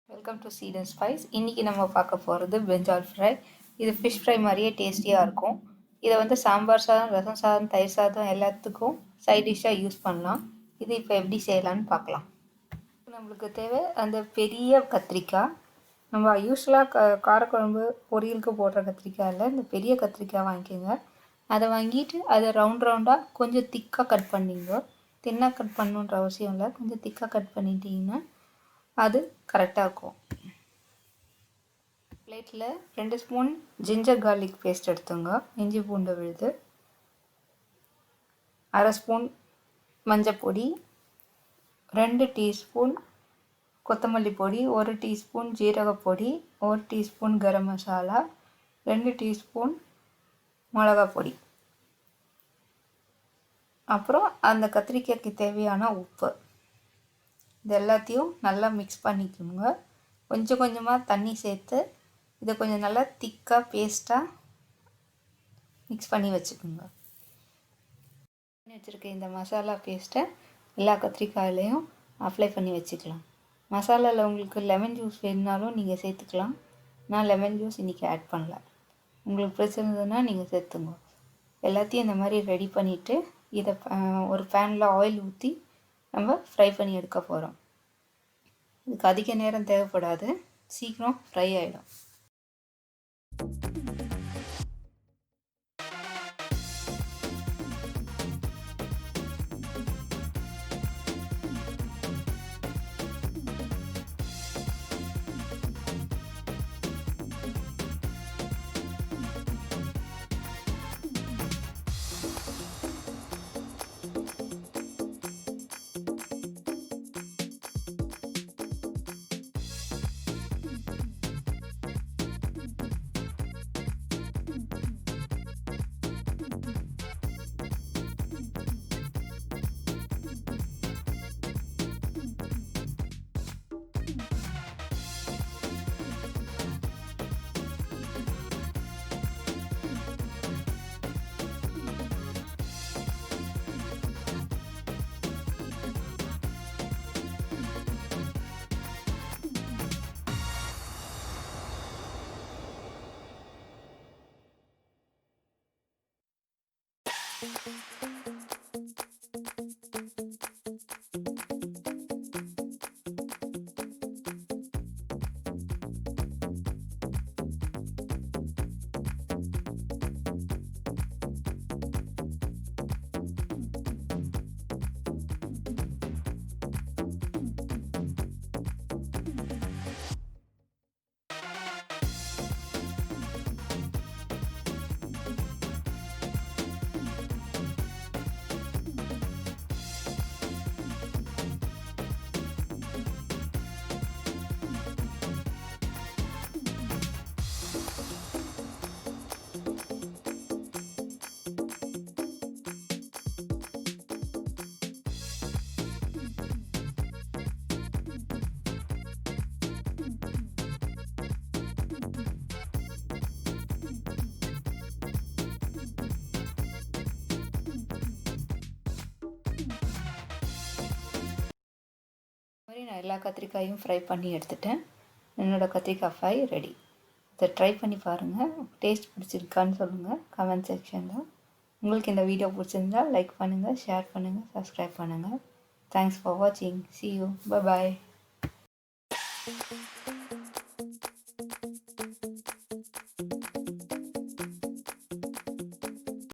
Welcome to seat and spice. இன்றைக்கி நம்ம பார்க்க போகிறது பிரிஞ்சால் ஃப்ரை. இது ஃபிஷ் ஃப்ரை மாதிரியே டேஸ்டியாக இருக்கும். இதை வந்து சாம்பார் சாதம், ரசம் சாதம், தயிர் சாதம் எல்லாத்துக்கும் சைட் டிஷ்ஷாக யூஸ் பண்ணலாம். இது இப்போ எப்படி செய்யலான்னு பார்க்கலாம். நம்மளுக்கு தேவை அந்த பெரிய கத்திரிக்காய். நம்ம யூஸ்வலாக காரக்குழம்பு பொரியலுக்கு போடுற கத்திரிக்காய் இல்லை, இந்த பெரிய கத்திரிக்காய் வாங்கிக்கோங்க. அதை வாங்கிட்டு அதை ரவுண்டாக கொஞ்சம் திக்காக கட் பண்ணிங்க. தின்னாக கட் பண்ணணுன்ற அவசியம் இல்லை, கொஞ்சம் திக்காக கட் பண்ணிட்டீங்கன்னா அது கரெக்டாக இருக்கும். பிளேட்டில் 2 ஸ்பூன் ஜிஞ்சர் கார்லிக் பேஸ்ட் எடுத்துங்க, இஞ்சி பூண்டு விழுது, 1/2 ஸ்பூன் மஞ்சப்பொடி, 2 டீஸ்பூன் கொத்தமல்லி பொடி, 1 teaspoon ஜீரகப்பொடி, 1 teaspoon garam masala, 2 teaspoon மிளகா பொடி, அப்புறம் அந்த கத்திரிக்காய்க்கு தேவையான உப்பு. இது எல்லாத்தையும் நல்லா மிக்ஸ் பண்ணிக்கோங்க. கொஞ்சம் கொஞ்சமாக தண்ணி சேர்த்து இதை கொஞ்சம் நல்லா திக்காக பேஸ்ட்டாக மிக்ஸ் பண்ணி வச்சுக்கோங்க. வச்சுருக்க இந்த மசாலா பேஸ்ட்டை எல்லா கத்திரிக்காயிலையும் அப்ளை பண்ணி வச்சுக்கலாம். மசாலாவில் உங்களுக்கு லெமன் ஜூஸ் வேணுனாலும் நீங்கள் சேர்த்துக்கலாம். நான் லெமன் ஜூஸ் இன்றைக்கி ஆட் பண்ணல. உங்களுக்கு பிடிச்சிருந்ததுன்னா நீங்கள் சேர்த்துங்க. எல்லாத்தையும் இந்த மாதிரி ரெடி பண்ணிவிட்டு இதை ஒரு பேனில் ஆயில் ஊற்றி நம்ம ஃப்ரை பண்ணி எடுக்க போகிறோம். இதுக்கு அதிக நேரம் தேவைப்படாது, சீக்கிரம் ஃப்ரை ஆகிடும். நான் எல்லா கத்திரிக்காயும் ஃப்ரை பண்ணி எடுத்துட்டேன். என்னோடய கத்திரிக்காய் ஃப்ரை ரெடி. இதை ட்ரை பண்ணி பாருங்கள். டேஸ்ட் பிடிச்சிருக்கான்னு சொல்லுங்கள் கமெண்ட் செக்ஷனில். உங்களுக்கு இந்த வீடியோ பிடிச்சிருந்தால் லைக் பண்ணுங்கள், ஷேர் பண்ணுங்கள், சப்ஸ்கிரைப் பண்ணுங்கள். தேங்க்ஸ் ஃபார் வாட்சிங். See you. Bye bye.